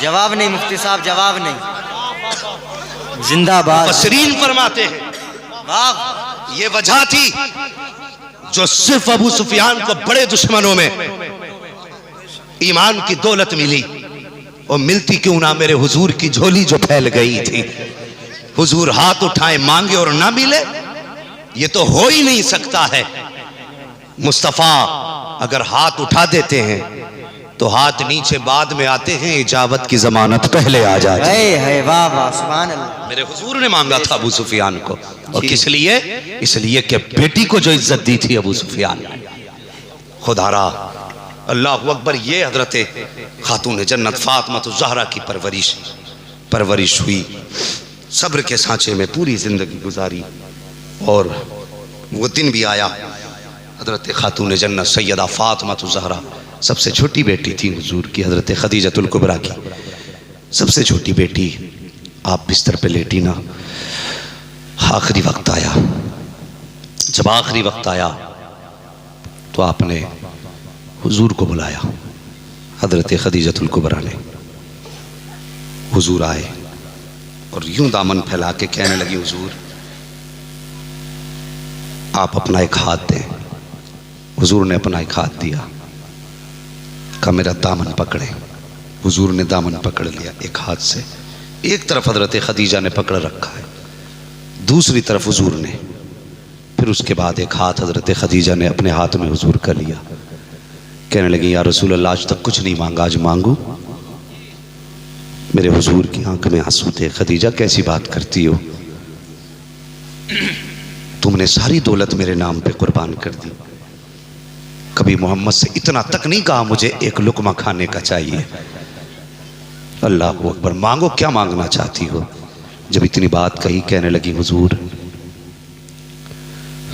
जवाब नहीं मुफ्ती साहब, जवाब नहीं। जिंदाबाद। मुफस्सिरीन फरमाते हैं वाह, ये वजह थी जो सिर्फ अबू सुफियान को बड़े दुश्मनों में ईमान की दौलत मिली, और मिलती क्यों ना मेरे हुजूर की झोली जो फैल गई थी। हुजूर हाथ उठाए मांगे और ना मिले, ये तो हो ही नहीं सकता है। मुस्तफा अगर हाथ उठा देते हैं तो हाथ नीचे बाद में आते हैं, इजाबत की जमानत पहले आ जाती है। वाह वाह, सुभान अल्लाह। मेरे हुजूर ने मांगा था अबू सुफियान को, और किस लिए? इसलिए कि बेटी को जो इज्जत दी थी अबू सुफियान ने। खुदारा अल्लाह अकबर। ये हजरत खातून जन्नत फातिमा ज़हरा की परवरिश हुई, सब्र के सांचे में पूरी जिंदगी गुजारी, और वो दिन भी आया हजरत खातून जन्नत सैयदा फातिमा ज़हरा सबसे छोटी बेटी थी हुजूर की, हजरत खदीजतुल कुबरा की सबसे छोटी बेटी। आप बिस्तर पे लेटी ना, आखिरी वक्त आया। जब आखिरी वक्त आया तो आपने हुजूर को बुलाया, हजरत खदीजतुल कुबरा ने। हुजूर आए और यूं दामन फैला के कहने लगी, हुजूर आप अपना एक हाथ दें। हुजूर ने अपना एक हाथ दिया, कहा मेरा दामन पकड़े। हुजूर ने दामन पकड़ लिया एक हाथ से, एक तरफ हजरत खदीजा ने पकड़ रखा है, दूसरी तरफ हुजूर ने। फिर उसके बाद एक हाथ हजरत खदीजा ने अपने हाथ में हुजूर का लिया। कहने लगी, या रसूल अल्लाह आज तक कुछ नहीं मांगा, आज मांगू। मेरे हुजूर की आंख में आंसू थे। खदीजा कैसी बात करती हो, तुमने सारी दौलत मेरे नाम पे कुर्बान कर दी, कभी मोहम्मद से इतना तक नहीं कहा मुझे एक लुकमा खाने का चाहिए। अल्लाह अकबर, मांगो, क्या मांगना चाहती हो। जब इतनी बात कही, कहने लगी, हुजूर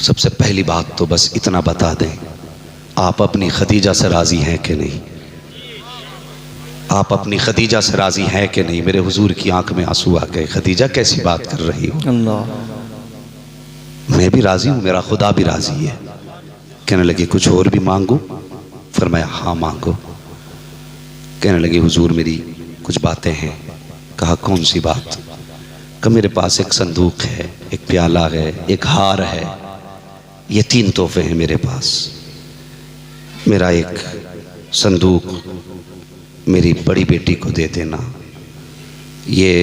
सबसे पहली बात तो बस इतना बता दें, आप अपनी खदीजा से राजी हैं कि नहीं? आप अपनी खदीजा से राजी हैं कि नहीं? मेरे हुजूर की आंख में आंसू आ गए। खदीजा कैसी बात कर रही हो, मैं भी राजी हूं, मेरा खुदा भी राजी है। कहने लगी, कुछ और भी मांगू? फरमाया, हाँ मांगो। कहने लगी, हुजूर मेरी कुछ बातें हैं। कहा, कौन सी बात? कहा, मेरे पास एक संदूक है, एक प्याला है, एक हार है, ये 3 तोहफे हैं मेरे पास। मेरा एक संदूक मेरी बड़ी बेटी को दे देना, ये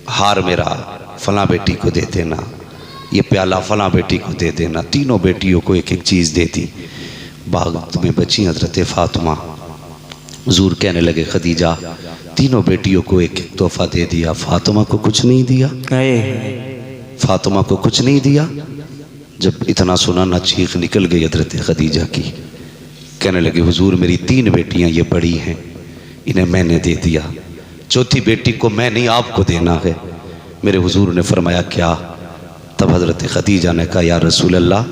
हार मेरा फलां बेटी को दे देना, ये प्याला फलां बेटी को दे देना। तीनों बेटियों को एक एक चीज़ दे दी। बाग में बची हजरत फातिमा। हुजूर कहने लगे, खदीजा तीनों बेटियों को एक एक तोहफा दे दिया, फातिमा को कुछ नहीं दिया। फातिमा को कुछ नहीं दिया। जब इतना सुना ना, चीख निकल गई हजरत खदीजा की। कहने लगे, हुजूर मेरी 3 बेटियां ये बड़ी हैं, इन्हें मैंने दे दिया, चौथी बेटी को मैं नहीं आपको देना है। मेरे हुजूर ने फरमाया, क्या? तब हजरत खदीजा ने कहा, या रसूल अल्लाह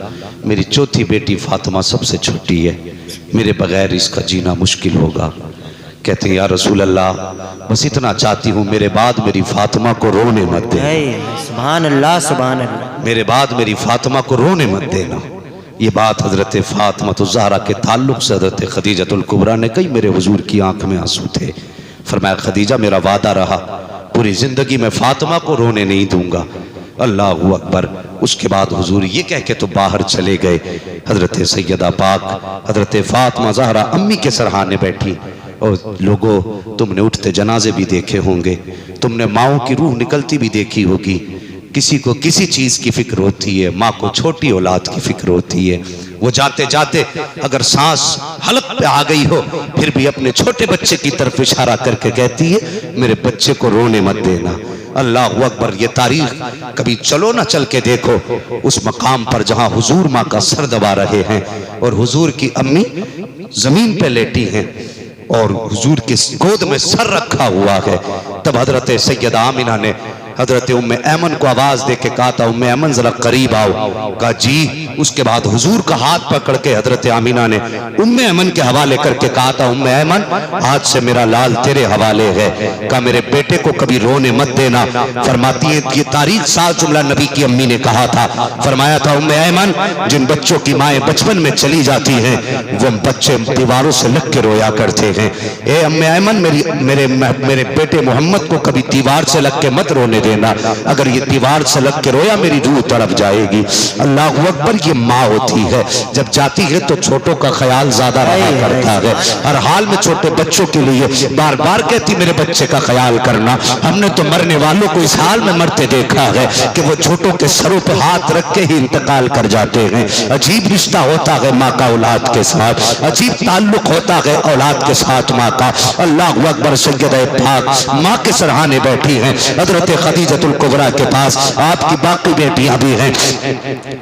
मेरी चौथी बेटी फातिमा सबसे छोटी है, मेरे बगैर इसका जीना मुश्किल होगा। कहते हैं, या रसूल अल्लाह बस इतना चाहती हूँ, मेरे बाद मेरी फातिमा को रोने मत देना। सुभान अल्लाह, सुभान अल्लाह। मेरे बाद मेरी फातिमा को रोने मत देना। ये बात हजरत फातिमा ज़हरा के ताल्लुक से हजरत खदीजतुल कुबरा ने कही। मेरे हुजूर की आंख में आंसू थे। फरमाया, खदीजा मेरा वादा रहा, पूरी जिंदगी में फातिमा को रोने नहीं दूंगा। अल्लाह अकबर। उसके बाद हुजूर ये कह के तो बाहर चले गए। हजरत सैयदा पाक हजरत फातिमा ज़हरा अम्मी के सरहाने बैठी। और लोगों, तुमने उठते जनाजे भी देखे होंगे, तुमने माओं की रूह निकलती भी देखी होगी। किसी को किसी चीज़ की फिक्र होती है, माँ को छोटी औलाद की फिक्र होती है। वो जाते जाते अगर सांस हलक पे आ गई हो, फिर भी अपने छोटे बच्चे की तरफ इशारा करके कहती है, मेरे बच्चे को रोने मत देना। अल्लाह अकबर। ये तारीख कभी चलो ना चल के देखो, उस मकाम पर जहाँ हुजूर माँ का सर दबा रहे हैं और हुजूर की अम्मी जमीन पे लेटी हैं और हुजूर की गोद में सर रखा हुआ है। तब हजरत सैयदा आमिना ने हजरत उम्मे ऐमन को आवाज दे के कहा था, उम्मे ऐमन जरा करीब आओ। कहा जी। उसके बाद हुजूर का हाथ पकड़ के हजरत आमीना ने उम्मे ऐमन के हवाले करके कहा था, उम्मे ऐमन आज से मेरा लाल तेरे हवाले है। कहा मेरे बेटे को कभी रोने मत देना। फरमाती है ये तारीख साल जुमला नबी की अम्मी ने कहा था, फरमाया था उम्मे ऐमन जिन बच्चों की माएँ बचपन में चली जाती हैं वो बच्चे दीवारों से लग के रोया करते हैं। ए उम्मे ऐमन मेरे बेटे मोहम्मद को कभी दीवार से लग के मत रोने देना, अगर ये दीवार से लग के रोया मेरी रूह तड़प जाएगी। अल्लाह अकबर, ये माँ होती है जब जाती है तो छोटों का ख्याल ज्यादा रहा करता है। हर हाल में छोटे बच्चों के लिए बार बार कहती मेरे बच्चे का ख्याल करना। हमने तो मरने वालों को इस हाल में मरते देखा है कि वो छोटों के सरों पे हाथ रख के ही इंतकाल कर जाते हैं। अजीब रिश्ता होता है माँ का औलाद के साथ, अजीब ताल्लुक होता है औलाद के साथ माँ का। अल्लाह अकबर। सैयदे पाक माँ के सरहाने बैठी हैं हजरत खदीजतुल कुबरा के पास। आपकी बाकी बेटियां भी हैं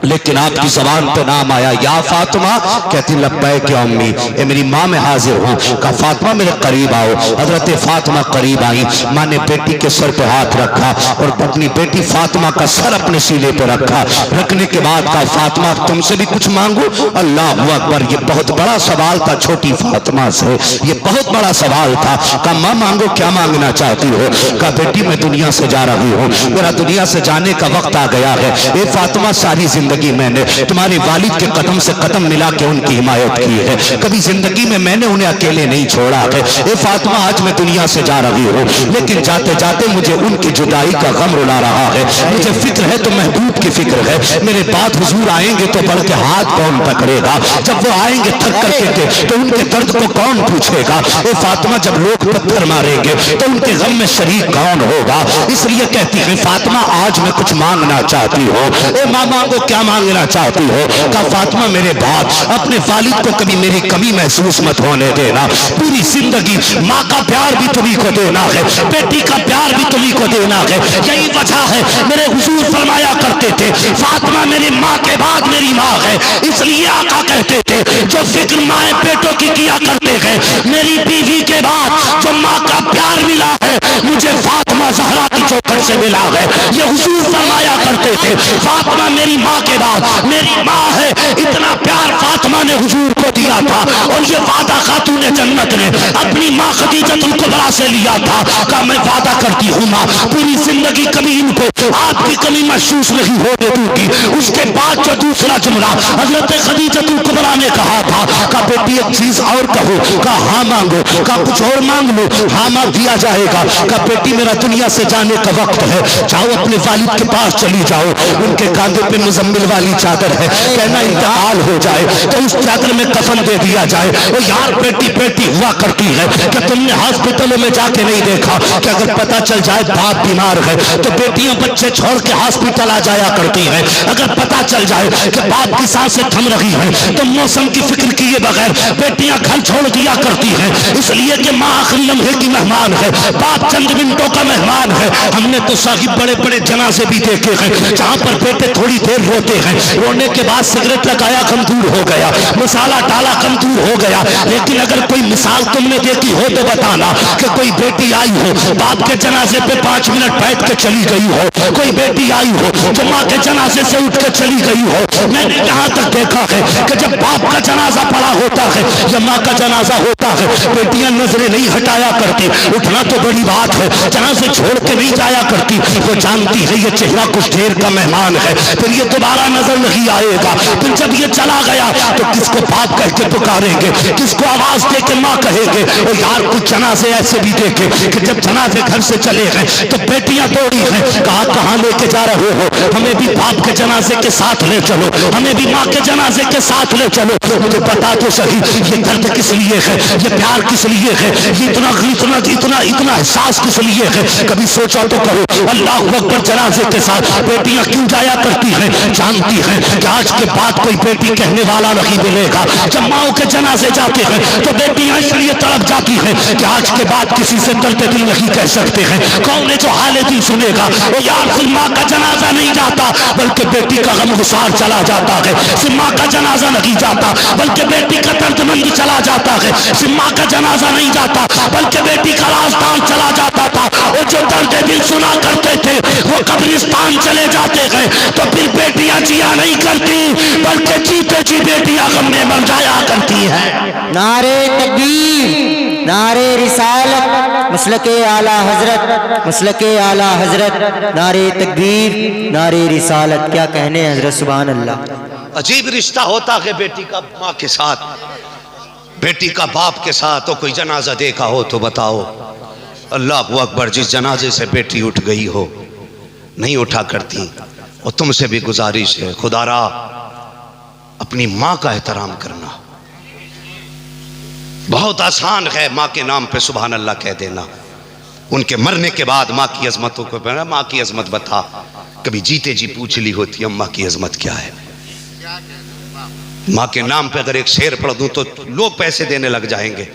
लेकिन आपकी जबान पे नाम आया या फातिमा। कहती लब्बैक या अम्मी, ए मेरी माँ मैं हाजिर हूँ। कहा फातिमा मेरे करीब आओ। हजरत फातिमा करीब आई। माँ ने बेटी के सर पे हाथ रखा और अपनी बेटी फातिमा का सर अपने सीने पे रखा। रखने के बाद कहा फातिमा तुमसे भी कुछ मांगू। अल्लाह अकबर, ये बहुत बड़ा सवाल था छोटी फातिमा से, ये बहुत बड़ा सवाल था। कहा माँ मांगो, क्या मांगना चाहती हो। कहा बेटी मैं दुनिया से जा रही हूँ, मेरा दुनिया से जाने का वक्त आ गया है। ए फातिमा सारी जिंदगी मैंने तुम्हारे वालिद के कदम से कदम मिला के उनकी हिमायत की है, कभी जिंदगी में मैंने उन्हें अकेले नहीं छोड़ा है। ए फातिमा आज मैं दुनिया से जा रही हूँ लेकिन जाते जाते मुझे उनकी जुदाई का गम रुला रहा है। मुझे फिक्र है तो महबूब की फिक्र है। मेरे बाद हुजूर आएंगे तो बढ़ के हाथ कौन पकड़ेगा, जब वो आएंगे थक करके तो उनके दर्द को कौन पूछेगा। ए फातिमा जब लोग पत्थर मारेंगे तो उनके गम में शरीक कौन होगा। इसलिए कहती है फातिमा आज मैं कुछ मांगना चाहती हूँ। ए माँ मांगो, क्या मांगना चाहती हो। कहा फातिमा मेरे बाद अपने वालिद को कभी मेरी कमी महसूस मत होने देना। पूरी जिंदगी माँ का प्यार भी तुम्ही को देना है, बेटी का प्यार भी तुम्ही को देना है। यही वजह है मेरे हुजूर फरमाया करते थे फातिमा मेरी माँ के बाद मेरी माँ है। इसलिए आका कहते थे जो फिक्र माए बेटों की किया करते हैं, मेरी बीवी के बाद जो माँ का प्यार मिला है मुझे फातिमा ज़हरा की चौखट से मिला है। ये हुजूर फरमाया करते थे फातिमा मेरी माँ के बाद मेरी माँ है। इतना प्यार फातिमा ने हुजूर को दिया था और ये वादा खातून जन्नत ने अपनी माँ खदीजतुल कुबरा से लिया था। कहा मैं वादा करती हूँ माँ पूरी जिंदगी कभी इनको आपकी कमी महसूस नहीं होने दूंगी। उसके बाद जो दूसरा जुमला हजरत खदीजतुल कुबरा ने कहा था, कहा बेटी एक चीज और कहो। कहा हाँ मांगो। कहा कुछ और मांग लो। हाँ मांग दिया जाएगा। कहा बेटी मेरा दुनिया से जाने का वक्त है, जाओ अपने वालिद के पास चली जाओ, उनके कांधे पे मुजम्मिल वाली चादर है, कहना इंतकाल हो जाए तो उस चादर में कफन दे दिया जाए। और यार बेटी बेटी हुआ करती है कि तुमने हॉस्पिटलों में जाके नहीं देखा कि अगर पता चल जाए बाप बीमार है तो बेटियां बच्चे छोड़ के हॉस्पिटल आ जाया करती हैं। अगर पता चल जाए कि बाप की सांसें थम रही हैं तो मौसम की फिक्र किए बगैर बेटियां घर छोड़ दिया करती हैं। इसलिए कि माँ आखिरी लम्हे की मेहमान है, बाप चंद मिनटों का मेहमान है। हमने तो साहिब बड़े बड़े जनाजे भी देखे हैं जहाँ पर बेटे थोड़ी देर रोते हैं, रोने के बाद सिगरेट लगाया कम दूर हो गया, मसाला डाला कम दूर हो गया। लेकिन अगर कोई मिसाल तुमने देखी हो तो बताना कि कोई बेटी आई हो बाप के जनाजे पे 5 मिनट बैठ के चली गई हो, कोई बेटी आई हो जो माँ के जनाजे से उठ के चली गई हो। मैंने यहाँ तक देखा है कि जब बाप का जनाजा पड़ा होता है या माँ का जनाजा होता है बेटियां नजरें नहीं हटाया करती। उठना तो बड़ी बात है, जनाजे छोड़ के नहीं जाया करती। वो जानती है ये चेहरा कुछ देर का मेहमान है, फिर ये दोबारा नजर नहीं आएगा। फिर जब ये चला गया तो किसको बाप कह के पुकारेंगे, किसको आवाज दे के माँ कहेंगे। और यार कुछ जनाजे ऐसे भी देखे कि जब जनाजे घर से चले गए तो बेटियां दौड़ी हैं, कहा कहाँ लेके जा रहे हो, हमें भी बाप के जनाजे के साथ ले चलो, हमें भी माँ के जनाजे के साथ ले चलो। मुझे पता तो सही ये दर्द किस लिए है, ये प्यार किस लिए है, ये इतना इतना इतना इतना एहसास किस लिए है। कभी सोचा तो करो अल्लाह अकबर जनाजे के साथ बेटियां क्यों जाया करती हैं। जानती हैं कि आज के बाद कोई बेटी कहने वाला नहीं मिलेगा। जब माओ के जनाजे जाते हैं तो बेटियां इसलिए तड़प जाती हैं कि आज के बाद किसी से दर्द दिल नहीं कह सकते हैं। कौन है जो हाल दिल सुनेगा। वो यार फिर माँ का जनाजा नहीं जाता बल्कि बेटी का गमगुसार चला जाता है। सिर्फ माँ का जनाजा नहीं जाता बल्कि बेटी का दर्दमंद चला जाता है। सिर्फ माँ का जनाजा नहीं जाता बल्कि बेटी का राजदान चला जाता था। और जो दर्द दिल सुना करते थे वो कब्रिस्तान चले जाते हैं तो फिर बेटियां जिया नहीं करती, बल्कि जीते जी बेटियां गम में मर जाया करती हैं। नारे तकबीर, नारे रिसालत, मसलके आला हजरत, मसलके आला हजरत, नारे तकबीर, नारे रिसालत। क्या कहने हजरत, सुभान अल्लाह। अजीब रिश्ता होता है बेटी का माँ के साथ, बेटी का बाप के साथ। तो कोई जनाजा देखा हो तो बताओ, अल्लाह अकबर, जिस जनाजे से बेटी उठ गई हो, नहीं उठा करती। और तुमसे भी गुजारिश है, खुदारा अपनी माँ का एहतराम करना। बहुत आसान है माँ के नाम पे सुभान अल्लाह कह देना। उनके मरने के बाद माँ की अजमतों को, माँ की अजमत बता। कभी जीते जी पूछ ली होती अम्मा की अजमत क्या है। माँ के नाम पे अगर एक शेर पढ़ दूं तो लोग पैसे देने लग जाएंगे।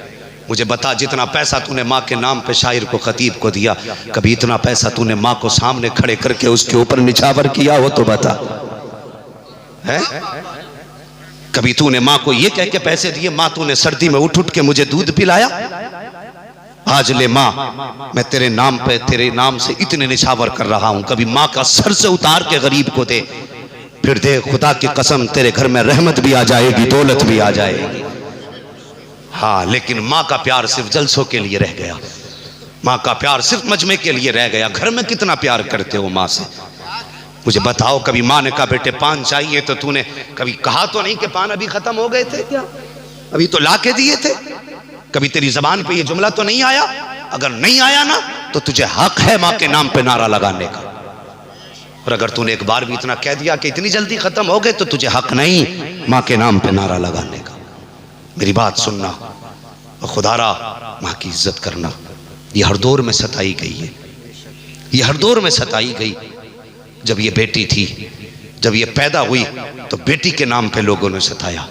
मुझे बता, जितना पैसा तूने माँ के नाम पे शायर को, खतीब को दिया, कभी इतना पैसा तूने माँ को सामने खड़े करके उसके ऊपर निछावर किया हो तो बता, है? कभी तूने माँ को ये कह के पैसे दिए, माँ तूने सर्दी में उठ उठ के मुझे दूध पिलाया, आज ले माँ मैं तेरे नाम पे, तेरे नाम से इतने निछावर कर रहा हूं, कभी माँ का सर से उतार के गरीब को दे, फिर दे खुदा की कसम तेरे घर में रहमत भी आ जाएगी, दौलत भी आ जाएगी। हाँ, लेकिन माँ का प्यार सिर्फ जलसों के लिए रह गया, माँ का प्यार सिर्फ मजमे के लिए रह गया। घर में कितना प्यार करते हो माँ से, मुझे बताओ। कभी माँ ने कहा बेटे पान चाहिए तो तूने कभी कहा तो नहीं कि पान अभी खत्म हो गए थे क्या, अभी तो ला के दिए थे? कभी तेरी जबान पे ये जुमला तो नहीं आया? अगर नहीं आया ना तो तुझे हक है माँ के नाम पे नारा लगाने का। और अगर तूने एक बार भी इतना कह दिया कि इतनी जल्दी खत्म हो गए तो तुझे हक नहीं माँ के नाम पे नारा लगाने का। मेरी बात सुनना और खुदारा माँ की इज्जत करना। ये हर दौर में सताई गई है, ये हर दौर में सताई गई। जब ये बेटी थी, जब ये पैदा हुई तो बेटी के नाम पे लोगों ने सताया।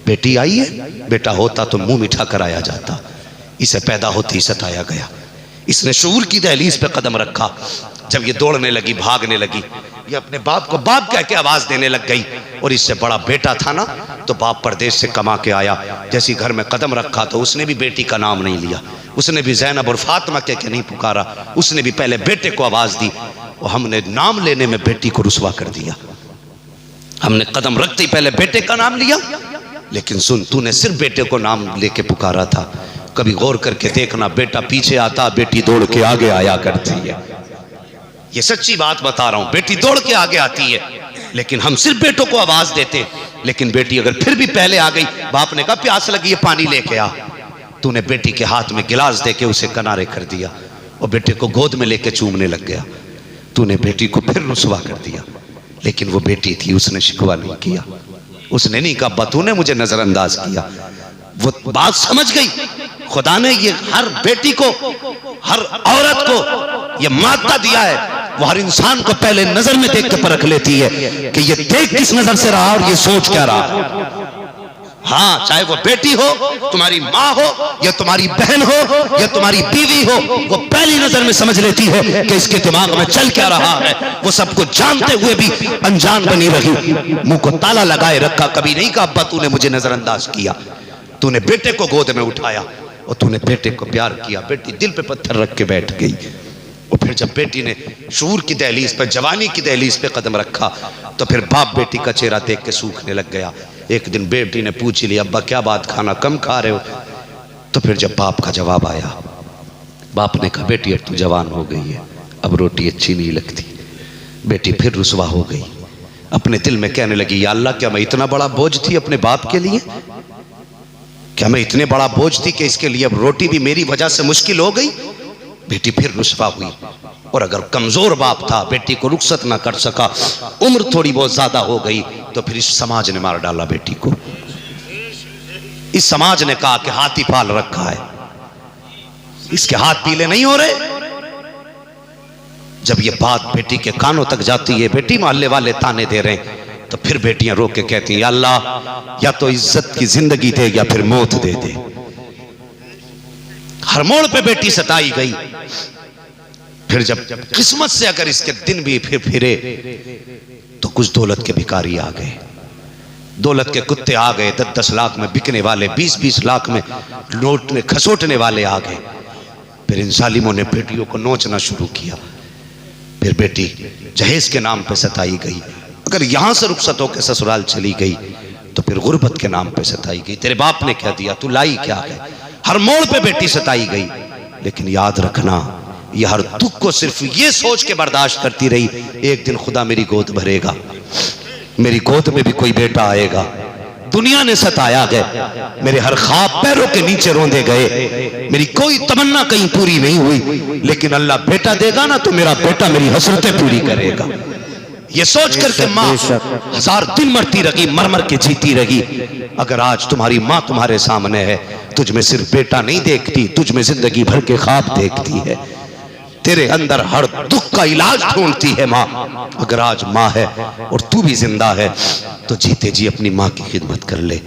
बेटी आई है, बेटा होता तो मुंह मिठा कराया जाता, इसे पैदा होते ही सताया गया। इसने शऊर की दहलीज पे कदम रखा। जब ये दौड़ने लगी, भागने लगी, ये अपने बाप को बाप कह के आवाज देने लग गई। और इससे बड़ा बेटा था ना, तो बाप परदेश से कमा के आया, जैसी घर में कदम रखा तो उसने भी बेटी का नाम नहीं लिया, उसने भी ज़ैनब और फातिमा कह के नहीं पुकारा, उसने भी पहले बेटे को आवाज दी। और हमने नाम लेने में बेटी को रुसवा कर दिया। हमने कदम रखते ही पहले बेटे का नाम लिया। लेकिन सुन, तूने सिर्फ बेटे को नाम लेके पुकारा था, कभी गौर करके देखना, बेटा पीछे आता, बेटी दौड़ के आगे आया करती है। ये सच्ची बात बता रहा हूं, बेटी दौड़ के आगे आती है। लेकिन हम सिर्फ बेटों को आवाज देते, लेकिन बेटी अगर फिर भी पहले आ गई, बाप ने कहा प्यास लगी है पानी लेके आ, तूने बेटी के हाथ में गिलास देके उसे किनारे कर दिया और बेटे को गोद में लेके चूमने लग गया। तूने बेटी को फिर रुसवा कर दिया। लेकिन वो बेटी थी, उसने शिकवा नहीं किया, उसने नहीं कहा अब्बा तूने मुझे नजरअंदाज किया। वो बात समझ गई। खुदा ने ये हर बेटी को, हर औरत को ये मादा दिया है, वो हर इंसान को पहले नजर में देख के परख लेती है कि ये देख किस नजर से रहा और ये सोच क्या रहा। हाँ, चाहे वो बेटी हो, तुम्हारी माँ हो, या तुम्हारी बहन हो, या तुम्हारी बीवी हो, वो पहली नजर में समझ लेती है कि इसके दिमाग में चल क्या रहा है। वो सब कुछ जानते हुए भी अनजान बनी रही, मुंह को ताला लगाए रखा, कभी नहीं कहा अब्बा तूने मुझे नजरअंदाज किया। तूने बेटे को गोद में उठाया और तूने बेटे को प्यार किया। बेटी दिल पे पत्थर रख के बैठ गई। और फिर जब बेटी ने शूर की दहलीज पर, जवानी की दहलीज पे कदम रखा, तो फिर बाप बेटी का चेहरा देख के सूखने लग गया। एक दिन बेटी ने पूछ लिया अब्बा क्या बात, खाना कम खा रहे हो? तो फिर जब बाप का जवाब आया, बाप ने कहा बेटी अब तू जवान हो गई है, अब रोटी अच्छी नहीं लगती। बेटी फिर रुसवा हो गई, अपने दिल में कहने लगी या अल्लाह क्या मैं इतना बड़ा बोझ थी अपने बाप के लिए? क्या मैं इतने बड़ा बोझ थी कि इसके लिए अब रोटी भी मेरी वजह से मुश्किल हो गई? बेटी फिर रुसवा हुई। और अगर कमजोर बाप था, बेटी को रुखसत ना कर सका, उम्र थोड़ी बहुत ज्यादा हो गई, तो फिर इस समाज ने मार डाला बेटी को। इस समाज ने कहा कि हाथी पाल रखा है, इसके हाथ पीले नहीं हो रहे। जब ये बात बेटी के कानों तक जाती है, बेटी मोहल्ले वाले ताने दे रहे हैं, तो फिर बेटियां रो के कहती हैं या अल्लाह या तो इज्जत की जिंदगी दे या फिर मौत दे दे। हर मोड़ पे बेटी सताई गई। फिर जब किस्मत से अगर इसके दिन भी फिर फिरे तो कुछ दौलत के भिखारी आ गए, दौलत के कुत्ते आ गए, 10-10 लाख में बिकने वाले, 20-20 लाख में लौटने खसोटने वाले आ गए। फिर इन जालिमों ने बेटियों को नोचना शुरू किया। फिर बेटी जहेज के नाम पे सताई गई, अगर यहाँ से रुखसत होकर ससुराल चली गई तो फिर गुर्बत के नाम पे सताई गई। तेरे बाप ने क्या दिया, तू लाई क्या है। हर मोड़ पे बेटी सताई गई, लेकिन याद रखना ये हर दुख को सिर्फ ये सोच के बर्दाश्त करती रही, एक दिन खुदा मेरी गोद भरेगा, मेरी गोद में भी कोई बेटा आएगा। दुनिया ने सताया गए, मेरे हर ख्वाब पैरों के नीचे रोंदे गए, मेरी कोई तमन्ना कहीं पूरी नहीं हुई, लेकिन अल्लाह बेटा देगा ना तो मेरा बेटा मेरी हसरतें पूरी करेगा। ये सोच करके माँ 1000 दिन मरती रही, मर मर के जीती रही। अगर आज तुम्हारी माँ तुम्हारे सामने है, तुझ में सिर्फ बेटा नहीं देखती, तुझ में जिंदगी भर के ख्वाब देखती है, तेरे अंदर हर दुख का इलाज ढूंढती है माँ। अगर आज माँ है और तू भी जिंदा है तो जीते जी अपनी माँ की खिदमत कर ले।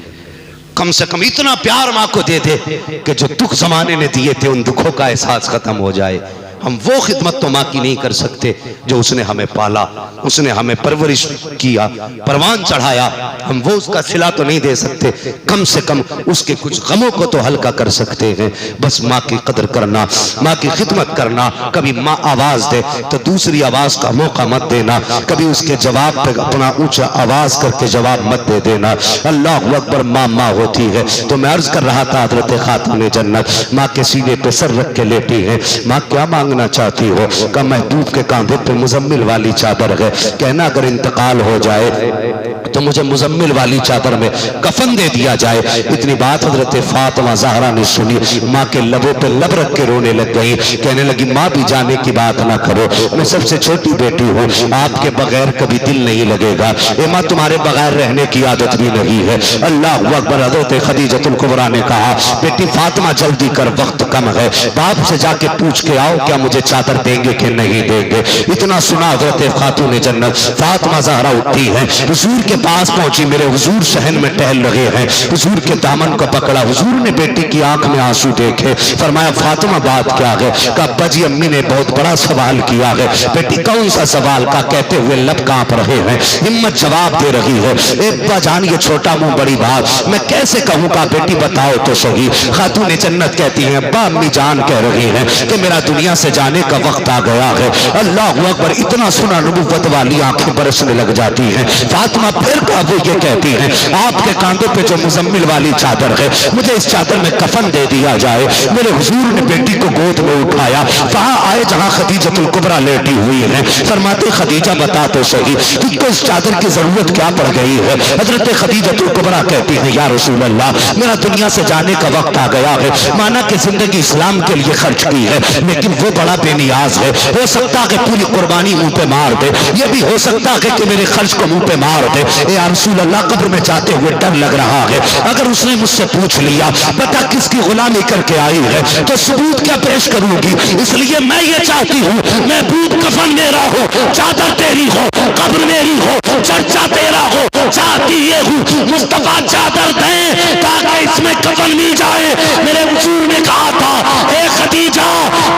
कम से कम इतना प्यार माँ को दे दे कि जो दुख जमाने ने दिए थे उन दुखों का एहसास खत्म हो जाए। हम वो खिदमत तो माँ की नहीं कर सकते जो उसने हमें पाला, उसने हमें परवरिश किया, परवान चढ़ाया, हम वो उसका सिला तो नहीं दे सकते, कम से कम उसके कुछ गमों को तो हल्का कर सकते हैं। बस माँ की कदर करना, माँ की खिदमत करना। कभी माँ आवाज दे तो दूसरी आवाज का मौका मत देना, कभी उसके जवाब पे अपना ऊंचा आवाज करके जवाब मत दे देना। अल्लाह अकबर। माँ माँ होती है। तो मैं अर्ज कर रहा था हज़रत खातून जन्नत माँ के सीने पे सर रख के लेटी है। माँ क्या मांगना चाहती हो? का महबूब के कांधे पे मुजम्मिल वाली चादर है, कहना अगर इंतकाल हो जाए तो मुझे मुजम्मिल वाली चादर में कफन दे दिया जाए। इतनी बात हजरत फातिमा ज़हरा ने सुनी, माँ के लबों पे लब रख के रोने लग गई, कहने लगी माँ भी जाने की बात ना करो, मैं सबसे छोटी बेटी हूँ, आपके बगैर कभी दिल नहीं लगेगा। ए माँ तुम्हारे बगैर रहने की आदत भी नहीं है। अल्लाह अकबर। हजरत खदीजतुल कुबरा ने कहा बेटी फातिमा जल्दी कर, वक्त कम है, बाप से जाके पूछ के आओ क्या मुझे चादर देंगे कि नहीं देंगे। इतना सुना हजरत खातून जन्नत फातिमा ज़हरा उठी है, हुजूर के पास पहुंची, मेरे हुजूर शहन में टहल रहे हैं, हुजूर के दामन को पकड़ा, हुजूर ने बेटी की आंख में आंसू देखे, फरमाया फातिमा बात क्या है? कहा बजी अम्मी ने बहुत बड़ा सवाल किया है। बेटी कौन सा सवाल? का कहते हुए लब कांप रहे हैं, हिम्मत जवाब दे रही है। एक जान ये छोटा मुंह बड़ी बात, मैं कैसे कहूँ? का बेटी बताओ तो सही। खातून जन्नत कहती है अब्बा अम्मी जान कह रही है कि मेरा दुनिया से जाने का वक्त आ गया है। अल्लाह अकबर। इतना सुना नबुव्वत वाली आंखें बरसने लग जाती हैं। फातिमा फिर वो ये कहती है आपके कांधों पे जो मुजम्मिल वाली चादर है, मुझे इस चादर में कफन दे दिया जाए। मेरे हुजूर ने बेटी को गोद में उठाया, वहां आए जहां खदीजतुल कुबरा लेटी हुई है, फरमाते खदीजा बता तो सही तुझको इस चादर की जरूरत क्या पड़ गई है? हजरत खदीजतुल कुबरा कहती है या रसूल अल्लाह, मेरा दुनिया से जाने का वक्त आ गया है, माना कि जिंदगी इस्लाम के लिए खर्च की है, लेकिन वो बड़ा बेनियाज है, हो सकता है पूरी कुर्बानी मुंह पे मार दे, ये भी हो सकता है कि मेरे खर्च को मुंह पे मार दे। या रसूल अल्लाह कब्र में जाते हुए डर लग रहा है, अगर उसने मुझसे पूछ लिया बता किसकी गुलामी करके आई है तो सबूत क्या पेश करूंगी, इसलिए मैं ये चाहती हूँ महबूब कफन मेरा हो, चादर तेरी हो, कब्र मेरी हो, चर्चा तेरा हो, चाहती ये हूँ मुस्तफा चादर दे ताकि इसमें कफन मिल जाए। मेरे हुजूर ने कहा था ए खदीजा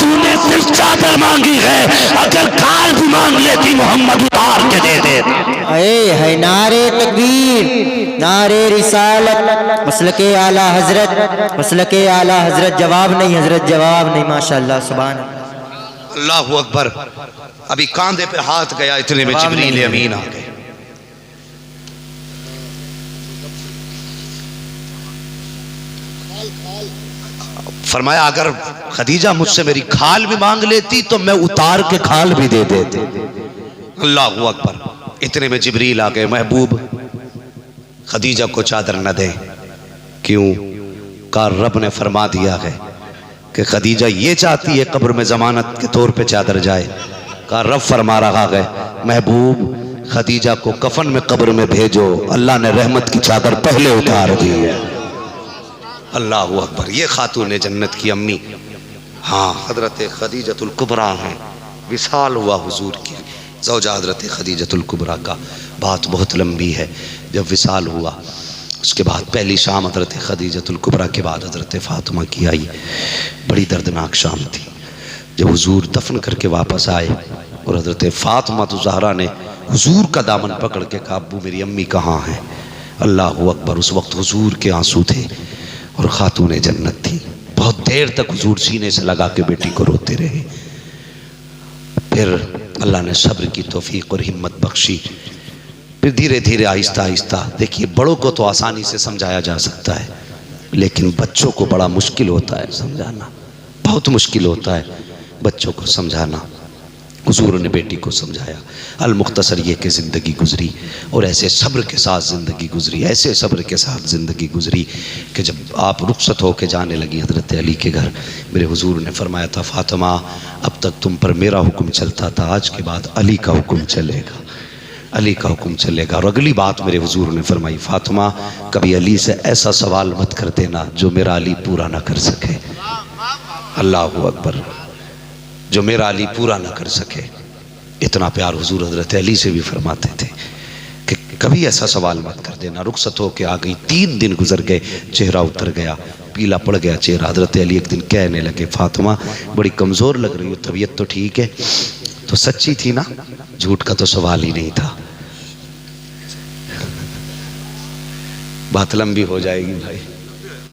तूने सिर्फ चादर मांगी है, अगर खाल भी मांग लेती मोहम्मद उतार के दे दे। है नारे तकबीर, नारे रिसालत, मसलके आला हजरत, मसलके आला हजरत। जवाब नहीं हजरत, जवाब नहीं। माशाअल्लाह सुभान अल्लाह अकबर। अभी कांधे पे हाथ गया, इतने में जिब्रील अमीन आ गए। फरमाया अगर खदीजा मुझसे मेरी खाल भी मांग लेती तो मैं उतार के खाल भी दे देती। अल्लाह अकबर। इतने में जिब्रील आ गए, महबूब खदीजा को चादर न दे। क्यों? का रब ने फरमा दिया है कि खदीजा ये चाहती है कब्र में जमानत के तौर पे चादर जाए। का रब फरमा रहा है महबूब खदीजा को कफन में कब्र में भेजो, अल्लाह ने रहमत की चादर पहले उतार दी है। अल्लाह अकबर। ये खातून जन्नत की अम्मी, हाँ हजरत खदीजतुल कुबरा हैं, विसाल हुआ हुजूर की ज़ौजा हजरत खदीजतुल कुबरा का। बात बहुत लंबी है। जब विसाल हुआ उसके बाद पहली शाम हजरत खदीजतुल कुबरा के बाद हजरत फातिमा की आई। बड़ी दर्दनाक शाम थी जब हुजूर दफन करके वापस आए और हजरत फातिमा तो ज़हरा ने हुजूर का दामन पकड़ के कहा अब्बू मेरी अम्मी कहाँ है? अल्लाह अकबर। उस वक्त हुजूर के आंसू थे और खातून जन्नत थी। बहुत देर तक हुजूर सीने से लगा के बेटी को रोते रहे। फिर अल्लाह ने सब्र की तौफीक और हिम्मत बख्शी। फिर धीरे धीरे आहिस्ता आहिस्ता, देखिए बड़ों को तो आसानी से समझाया जा सकता है, लेकिन बच्चों को बड़ा मुश्किल होता है समझाना, बहुत मुश्किल होता है बच्चों को समझाना। हुजूर ने बेटी को समझाया। अल मुख्तसर ये कि ज़िंदगी गुजरी और ऐसे सब्र के साथ ज़िंदगी गुजरी, ऐसे सब्र के साथ ज़िंदगी गुजरी कि जब आप रुखसत होकर जाने लगी हज़रत अली के घर, मेरे हुजूर ने फरमाया था, फ़ातिमा अब तक तुम पर मेरा हुक्म चलता था, आज के बाद अली का हुक्म चलेगा, अली का हुक्म चलेगा। और अगली बात मेरे हुजूर ने फरमाई, फ़ातिमा कभी अली से ऐसा सवाल मत कर देना जो मेरा अली पूरा ना कर सके। अल्लाहु अकबर, जो मेरा अली पूरा ना कर सके। इतना प्यार हुजूर हज़रत अली से भी फरमाते थे कि कभी ऐसा सवाल मत कर देना। रुखसत हो के आ गई, 3 दिन गुजर गए, चेहरा उतर गया, पीला पड़ गया चेहरा। हज़रत अली एक दिन कहने लगे, फ़ातिमा बड़ी कमज़ोर लग रही हो, तबीयत तो ठीक है? तो सच्ची थी ना, झूठ का तो सवाल ही नहीं था। बात लंबी हो जाएगी भाई।